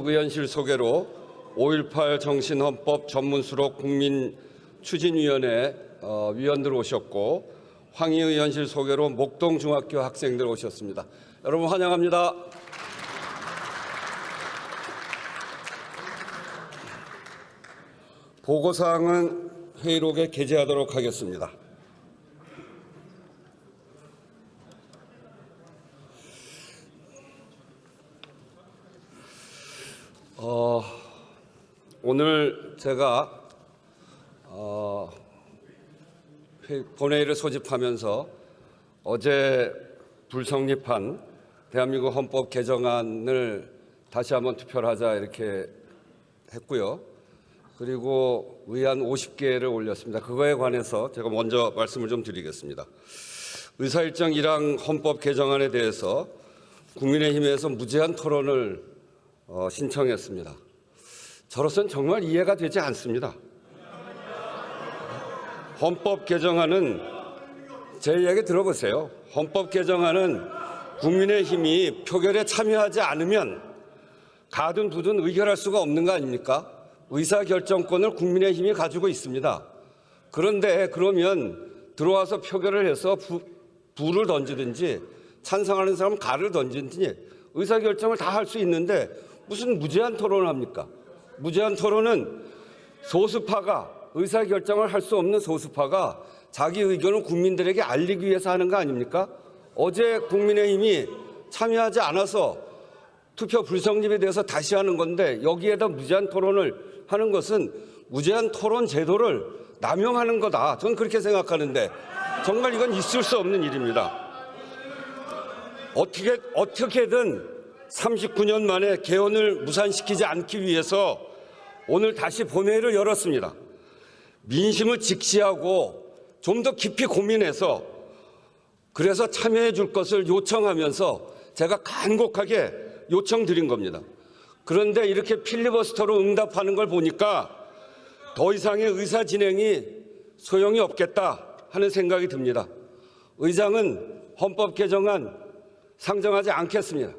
의원실 소개로 5.18 정신헌법 전문수록 국민추진위원회 위원들 오셨고, 황희 의원실 소개로 목동중학교 학생들 오셨습니다. 여러분 환영합니다. 보고사항은 회의록에 게재하도록 하겠습니다. 오늘 제가 본회의를 소집하면서 어제 불성립한 대한민국 헌법 개정안을 다시 한번 투표를 하자 이렇게 했고요. 그리고 의안 50개를 올렸습니다. 그거에 관해서 제가 먼저 말씀을 좀 드리겠습니다. 의사일정 1항 헌법 개정안에 대해서 국민의힘에서 무제한 토론을 신청했습니다. 저로서는 정말 이해가 되지 않습니다. 헌법 개정안은 제 이야기 들어보세요. 헌법 개정안은 국민의힘이 표결에 참여하지 않으면 가든 두든 의결할 수가 없는 거 아닙니까? 의사결정권을 국민의힘이 가지고 있습니다. 그런데 그러면 들어와서 표결을 해서 부를 던지든지 찬성하는 사람은 가를 던지든지 의사결정을 다 할 수 있는데 무슨 무제한 토론을 합니까? 무제한 토론은 소수파가 의사결정을 할 수 없는 소수파가 자기 의견을 국민들에게 알리기 위해서 하는 거 아닙니까? 어제 국민의힘이 참여하지 않아서 투표 불성립에 대해서 다시 하는 건데 여기에다 무제한 토론을 하는 것은 무제한 토론 제도를 남용하는 거다. 저는 그렇게 생각하는데 정말 이건 있을 수 없는 일입니다. 어떻게든 39년 만에 개헌을 무산시키지 않기 위해서 오늘 다시 본회의를 열었습니다. 민심을 직시하고 좀 더 깊이 고민해서 그래서 참여해 줄 것을 요청하면서 제가 간곡하게 요청드린 겁니다. 그런데 이렇게 필리버스터로 응답하는 걸 보니까 더 이상의 의사 진행이 소용이 없겠다 하는 생각이 듭니다. 의장은 헌법 개정안 상정하지 않겠습니다.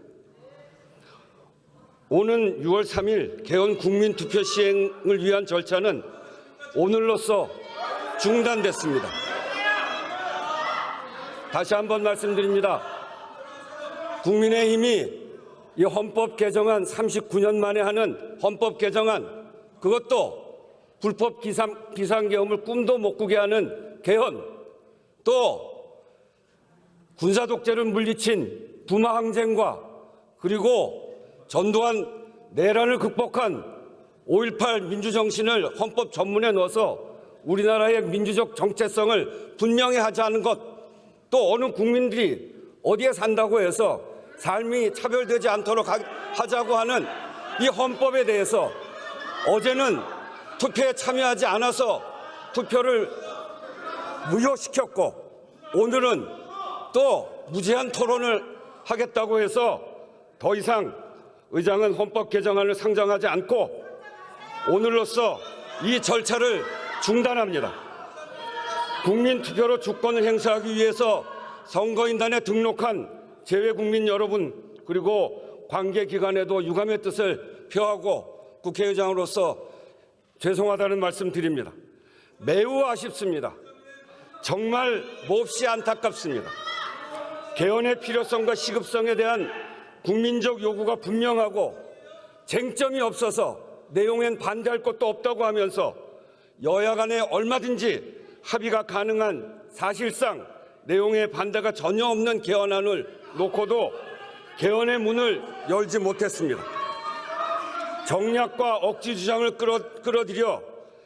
오는 6월 3일 개헌 국민투표 시행을 위한 절차는 오늘로써 중단됐습니다. 다시 한번 말씀드립니다. 국민의힘이 이 헌법 개정안 39년 만에 하는 헌법 개정안, 그것도 불법 비상계엄을 꿈도 못 꾸게 하는 개헌, 또 군사 독재를 물리친 부마 항쟁과 그리고 전두환 내란을 극복한 5.18 민주정신을 헌법 전문에 넣어서 우리나라의 민주적 정체성을 분명히 하자는 것, 또 어느 국민들이 어디에 산다고 해서 삶이 차별되지 않도록 하자고 하는 이 헌법에 대해서 어제는 투표에 참여하지 않아서 투표를 무효시켰고 오늘은 또 무제한 토론을 하겠다고 해서 더 이상 의장은 헌법 개정안을 상정하지 않고 오늘로써 이 절차를 중단합니다. 국민투표로 주권을 행사하기 위해서 선거인단에 등록한 재외국민 여러분 그리고 관계기관에도 유감의 뜻을 표하고 국회의장으로서 죄송하다는 말씀 드립니다. 매우 아쉽습니다. 정말 몹시 안타깝습니다. 개헌의 필요성과 시급성에 대한 국민적 요구가 분명하고 쟁점이 없어서 내용엔 반대할 것도 없다고 하면서 여야 간에 얼마든지 합의가 가능한 사실상 내용에 반대가 전혀 없는 개헌안을 놓고도 개헌의 문을 열지 못했습니다. 정략과 억지 주장을 끌어들여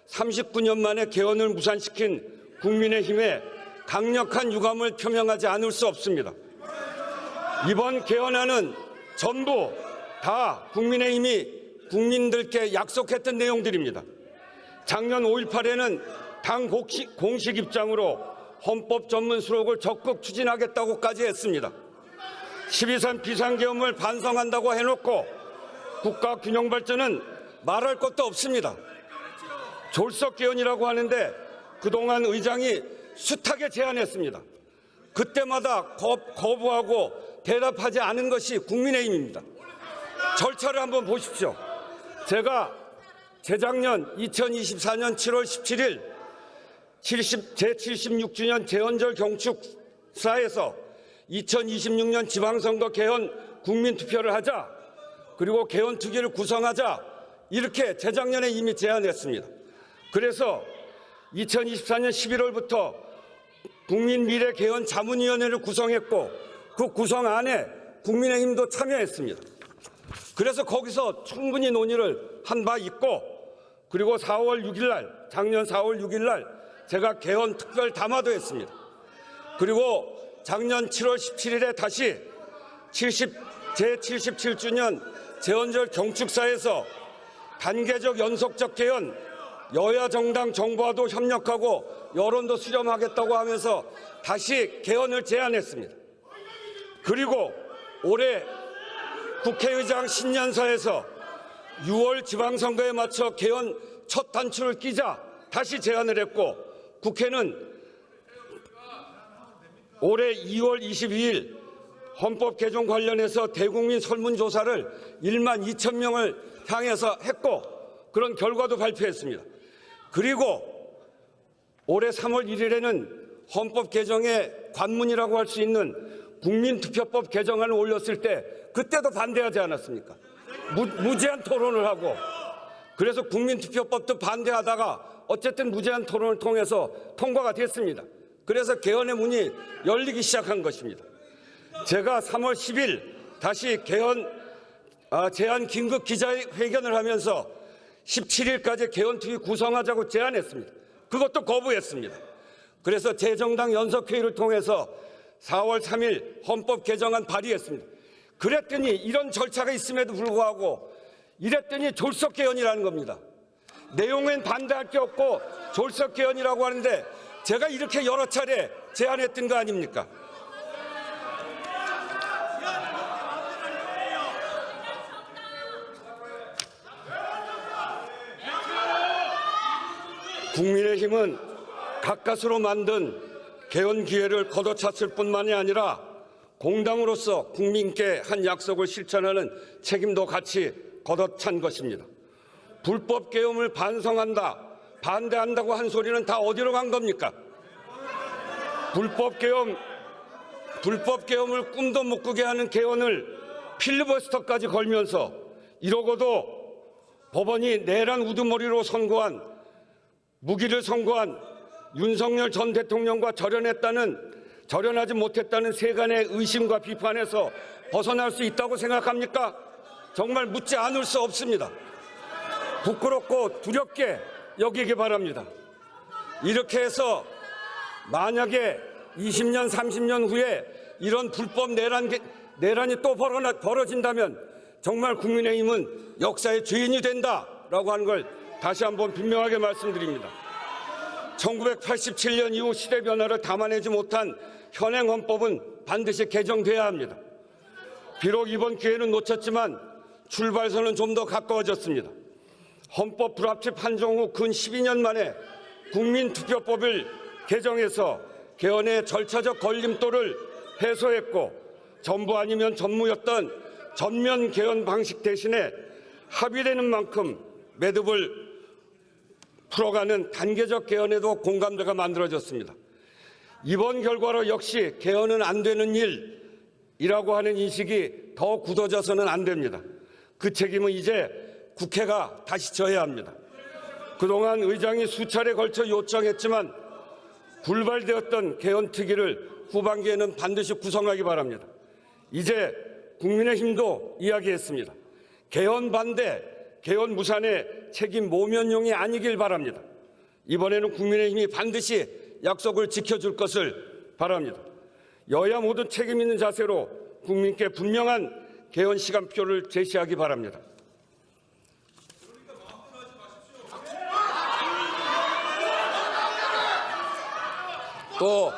39년 만에 개헌을 무산시킨 국민의힘에 강력한 유감을 표명하지 않을 수 없습니다. 이번 개헌안은 전부 다 국민의힘이 국민들께 약속했던 내용들입니다. 작년 5.18에는 당 공식 입장으로 헌법 전문 수록을 적극 추진하겠다고까지 했습니다. 12.3 비상계엄을 반성한다고 해놓고 국가 균형 발전은 말할 것도 없습니다. 졸속 개헌이라고 하는데 그동안 의장이 숱하게 제안했습니다. 그때마다 거부하고 대답하지 않은 것이 국민의힘입니다. 절차를 한번 보십시오. 제가 재작년 2024년 7월 17일 제76주년 개헌절 경축사에서 2026년 지방선거 개헌 국민투표를 하자, 그리고 개헌특위를 구성하자, 이렇게 재작년에 이미 제안했습니다. 그래서 2024년 11월부터 국민미래개헌자문위원회를 구성했고, 그 구성 안에 국민의힘도 참여했습니다. 그래서 거기서 충분히 논의를 한 바 있고, 그리고 4월 6일 날, 작년 4월 6일 날 제가 개헌 특별 담화도 했습니다. 그리고 작년 7월 17일에 다시 제77주년 재헌절 경축사에서 단계적 연속적 개헌, 여야 정당 정부와도 협력하고 여론도 수렴하겠다고 하면서 다시 개헌을 제안했습니다. 그리고 올해 국회의장 신년사에서 6월 지방선거에 맞춰 개헌 첫 단추를 끼자 다시 제안을 했고, 국회는 올해 2월 22일 헌법 개정 관련해서 대국민 설문조사를 1만 2천 명을 향해서 했고, 그런 결과도 발표했습니다. 그리고 올해 3월 1일에는 헌법 개정의 관문이라고 할 수 있는 국민투표법 개정안을 올렸을 때 그때도 반대하지 않았습니까? 무제한 토론을 하고, 그래서 국민투표법도 반대하다가 어쨌든 무제한 토론을 통해서 통과가 됐습니다. 그래서 개헌의 문이 열리기 시작한 것입니다. 제가 3월 10일 다시 개헌 제안 긴급 기자회견을 하면서 17일까지 개헌특위 구성하자고 제안했습니다. 그것도 거부했습니다. 그래서 재정당 연석회의를 통해서 4월 3일 헌법 개정안 발의했습니다. 그랬더니 이런 절차가 있음에도 불구하고 이랬더니 졸속 개헌이라는 겁니다. 내용엔 반대할 게 없고 졸속 개헌이라고 하는데 제가 이렇게 여러 차례 제안했던 거 아닙니까? 국민의힘은 가까스로 만든 개헌 기회를 걷어찼을 뿐만이 아니라 공당으로서 국민께 한 약속을 실천하는 책임도 같이 걷어찬 것입니다. 불법 계엄을 반성한다, 반대한다고 한 소리는 다 어디로 간 겁니까? 불법 계엄을 꿈도 못 꾸게 하는 개헌을 필리버스터까지 걸면서 이러고도 법원이 내란 우두머리로 무기를 선고한 윤석열 전 대통령과 절연하지 못했다는 세간의 의심과 비판에서 벗어날 수 있다고 생각합니까? 정말 묻지 않을 수 없습니다. 부끄럽고 두렵게 여기기 바랍니다. 이렇게 해서 만약에 20년, 30년 후에 이런 불법 내란이 또 벌어진다면 정말 국민의힘은 역사의 죄인이 된다라고 하는 걸 다시 한번 분명하게 말씀드립니다. 1987년 이후 시대 변화를 담아내지 못한 현행 헌법은 반드시 개정돼야 합니다. 비록 이번 기회는 놓쳤지만 출발선은 좀 더 가까워졌습니다. 헌법 불합치 판정 후 근 12년 만에 국민투표법을 개정해서 개헌의 절차적 걸림돌을 해소했고, 전부 아니면 전무였던 전면 개헌 방식 대신에 합의되는 만큼 매듭을 풀어가는 단계적 개헌에도 공감대가 만들어졌습니다. 이번 결과로 역시 개헌은 안 되는 일이라고 하는 인식이 더 굳어져서는 안 됩니다. 그 책임은 이제 국회가 다시 져야 합니다. 그동안 의장이 수차례 걸쳐 요청했지만 불발되었던 개헌특위를 후반기에는 반드시 구성하기 바랍니다. 이제 국민의힘도 이야기했습니다. 개헌 반대, 개헌 무산의 책임 모면용이 아니길 바랍니다. 이번에는 국민의힘이 반드시 약속을 지켜줄 것을 바랍니다. 여야 모두 책임 있는 자세로 국민께 분명한 개헌 시간표를 제시하기 바랍니다. 또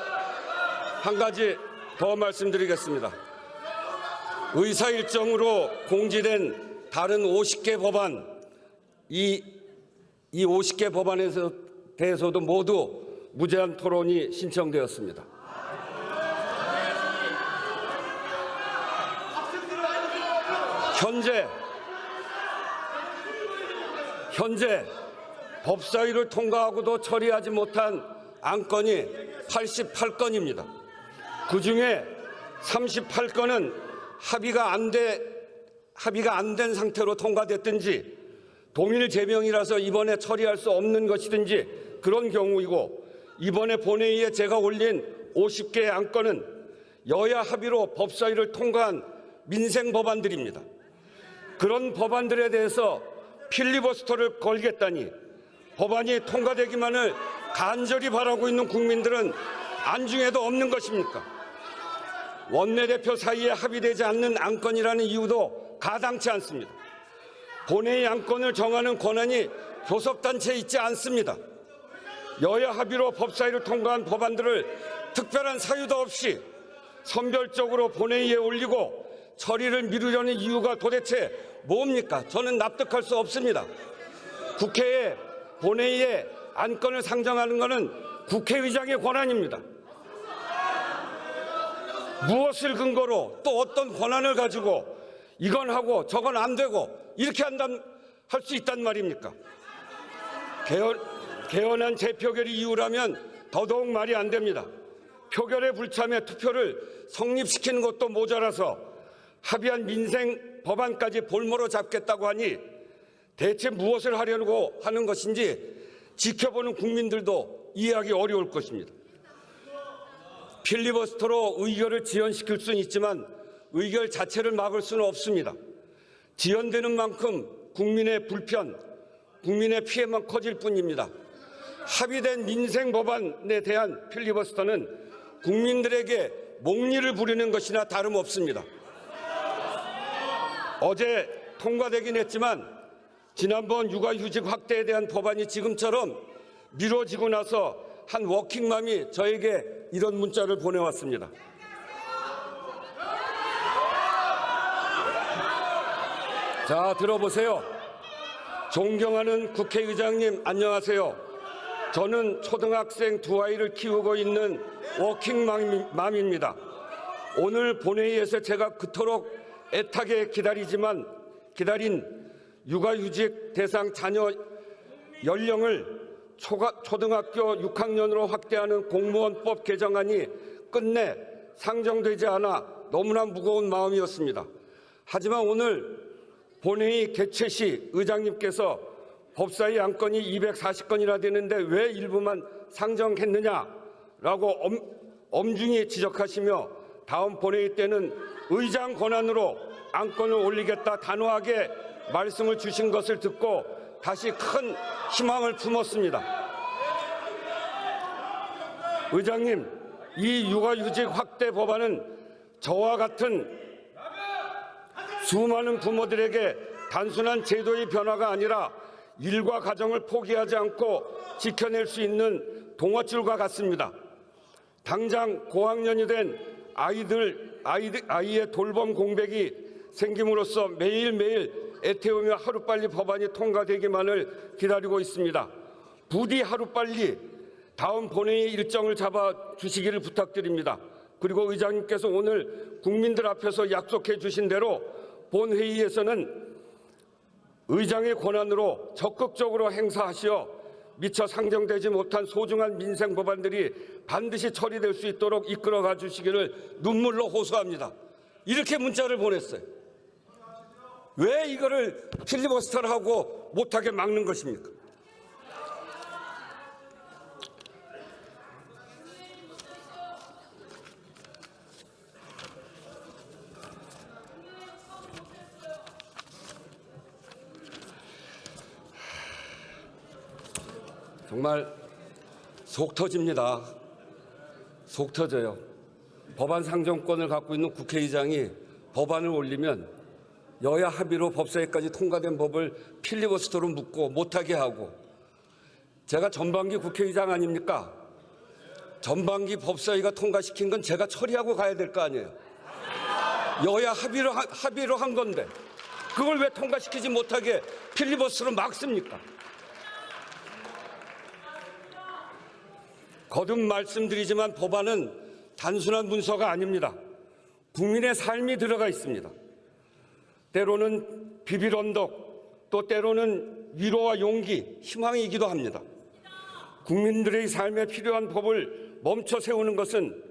한 가지 더 말씀드리겠습니다. 의사일정으로 공지된 다른 50개 법안, 이 50개 법안에 대해서도 모두 무제한 토론이 신청되었습니다. 현재 현재 법사위를 통과하고도 처리하지 못한 안건이 88건입니다. 그중에 38건은 합의가 안 된 상태로 통과됐든지 동일 제명이라서 이번에 처리할 수 없는 것이든지 그런 경우이고, 이번에 본회의에 제가 올린 50개의 안건은 여야 합의로 법사위를 통과한 민생 법안들입니다. 그런 법안들에 대해서 필리버스터를 걸겠다니 법안이 통과되기만을 간절히 바라고 있는 국민들은 안중에도 없는 것입니까? 원내대표 사이에 합의되지 않는 안건이라는 이유도 가당치 않습니다. 본회의 안건을 정하는 권한이 교섭단체에 있지 않습니다. 여야 합의로 법사위를 통과한 법안들을 특별한 사유도 없이 선별적으로 본회의에 올리고 처리를 미루려는 이유가 도대체 뭡니까? 저는 납득할 수 없습니다. 국회에 본회의에 안건을 상정하는 것은 국회의장의 권한입니다. 무엇을 근거로 또 어떤 권한을 가지고 이건 하고 저건 안 되고 이렇게 할 수 있단 말입니까? 개헌안 재표결이 이유라면 더더욱 말이 안 됩니다. 표결에 불참해 투표를 성립시키는 것도 모자라서 합의한 민생 법안까지 볼모로 잡겠다고 하니 대체 무엇을 하려고 하는 것인지 지켜보는 국민들도 이해하기 어려울 것입니다. 필리버스터로 의결을 지연시킬 수는 있지만 의결 자체를 막을 수는 없습니다. 지연되는 만큼 국민의 불편, 국민의 피해만 커질 뿐입니다. 합의된 민생 법안에 대한 필리버스터는 국민들에게 목리를 부리는 것이나 다름없습니다. 어제 통과되긴 했지만 지난번 육아휴직 확대에 대한 법안이 지금처럼 미뤄지고 나서 한 워킹맘이 저에게 이런 문자를 보내왔습니다. 자, 들어보세요. 존경하는 국회의장님, 안녕하세요. 저는 초등학생 두 아이를 키우고 있는 워킹맘입니다. 오늘 본회의에서 제가 그토록 애타게 기다린 육아휴직 대상 자녀 연령을 초등학교 6학년으로 확대하는 공무원법 개정안이 끝내 상정되지 않아 너무나 무거운 마음이었습니다. 하지만 오늘 본회의 개최 시 의장님께서 법사위 안건이 240건이나 되는데 왜 일부만 상정했느냐라고 엄중히 지적하시며 다음 본회의 때는 의장 권한으로 안건을 올리겠다 단호하게 말씀을 주신 것을 듣고 다시 큰 희망을 품었습니다. 의장님, 이 육아휴직 확대 법안은 저와 같은 수많은 부모들에게 단순한 제도의 변화가 아니라 일과 가정을 포기하지 않고 지켜낼 수 있는 동화줄과 같습니다. 당장 고학년이 된 아이의 돌봄 공백이 생김으로써 매일매일 애태우며 하루빨리 법안이 통과되기만을 기다리고 있습니다. 부디 하루빨리 다음 본회의 일정을 잡아주시기를 부탁드립니다. 그리고 의장님께서 오늘 국민들 앞에서 약속해 주신 대로 본회의에서는 의장의 권한으로 적극적으로 행사하시어 미처 상정되지 못한 소중한 민생 법안들이 반드시 처리될 수 있도록 이끌어가 주시기를 눈물로 호소합니다. 이렇게 문자를 보냈어요. 왜 이거를 필리버스터를 하고 못하게 막는 것입니까? 정말 속 터집니다. 속 터져요. 법안 상정권을 갖고 있는 국회의장이 법안을 올리면 여야 합의로 법사위까지 통과된 법을 필리버스터로 묶고 못하게 하고, 제가 전반기 국회의장 아닙니까? 전반기 법사위가 통과시킨 건 제가 처리하고 가야 될 거 아니에요. 여야 합의로 한 건데 그걸 왜 통과시키지 못하게 필리버스터로 막습니까? 거듭 말씀드리지만 법안은 단순한 문서가 아닙니다. 국민의 삶이 들어가 있습니다. 때로는 비빌 언덕, 또 때로는 위로와 용기, 희망이기도 합니다. 국민들의 삶에 필요한 법을 멈춰 세우는 것은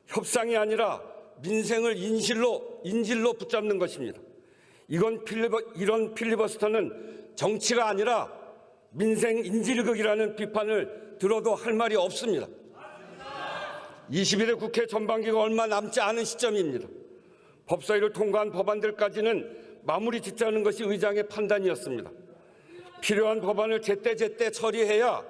협상이 아니라 민생을 인질로 붙잡는 것입니다. 이런 필리버스터는 정치가 아니라 민생 인질극이라는 비판을 들어도 할 말이 없습니다. 21대 국회 전반기가 얼마 남지 않은 시점입니다. 법사위를 통과한 법안들까지는 마무리 짓자는 것이 의장의 판단이었습니다. 필요한 법안을 제때제때 처리해야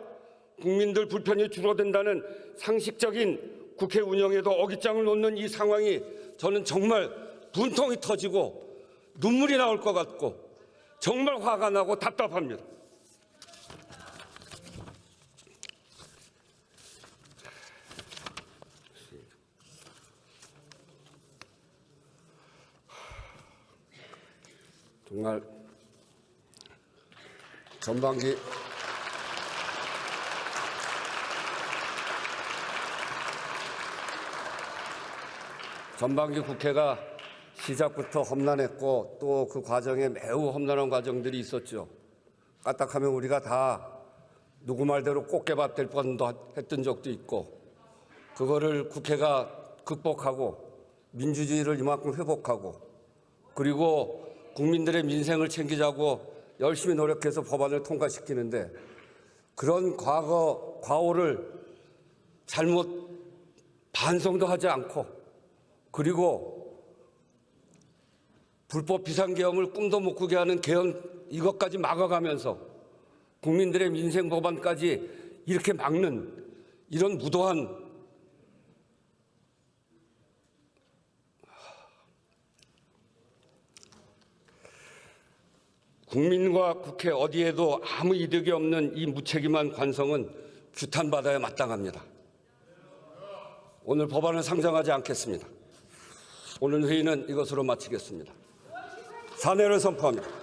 국민들 불편이 줄어든다는 상식적인 국회 운영에도 어깃장을 놓는 이 상황이 저는 정말 분통이 터지고 눈물이 나올 것 같고 정말 화가 나고 답답합니다. 정말 전반기 국회가 시작부터 험난했고 또 그 과정에 매우 험난한 과정들이 있었죠. 까딱하면 우리가 다 누구 말대로 꽃게밥 될 뻔도 했던 적도 있고 그거를 국회가 극복하고 민주주의를 이만큼 회복하고 그리고 국민들의 민생을 챙기자고 열심히 노력해서 법안을 통과시키는데 그런 과오를 잘못 반성도 하지 않고 그리고 불법 비상계엄을 꿈도 못 꾸게 하는 계엄 이것까지 막아가면서 국민들의 민생 법안까지 이렇게 막는 이런 무도한 국민과 국회 어디에도 아무 이득이 없는 이 무책임한 관성은 규탄받아야 마땅합니다. 오늘 법안을 상정하지 않겠습니다. 오늘 회의는 이것으로 마치겠습니다. 사내를 선포합니다.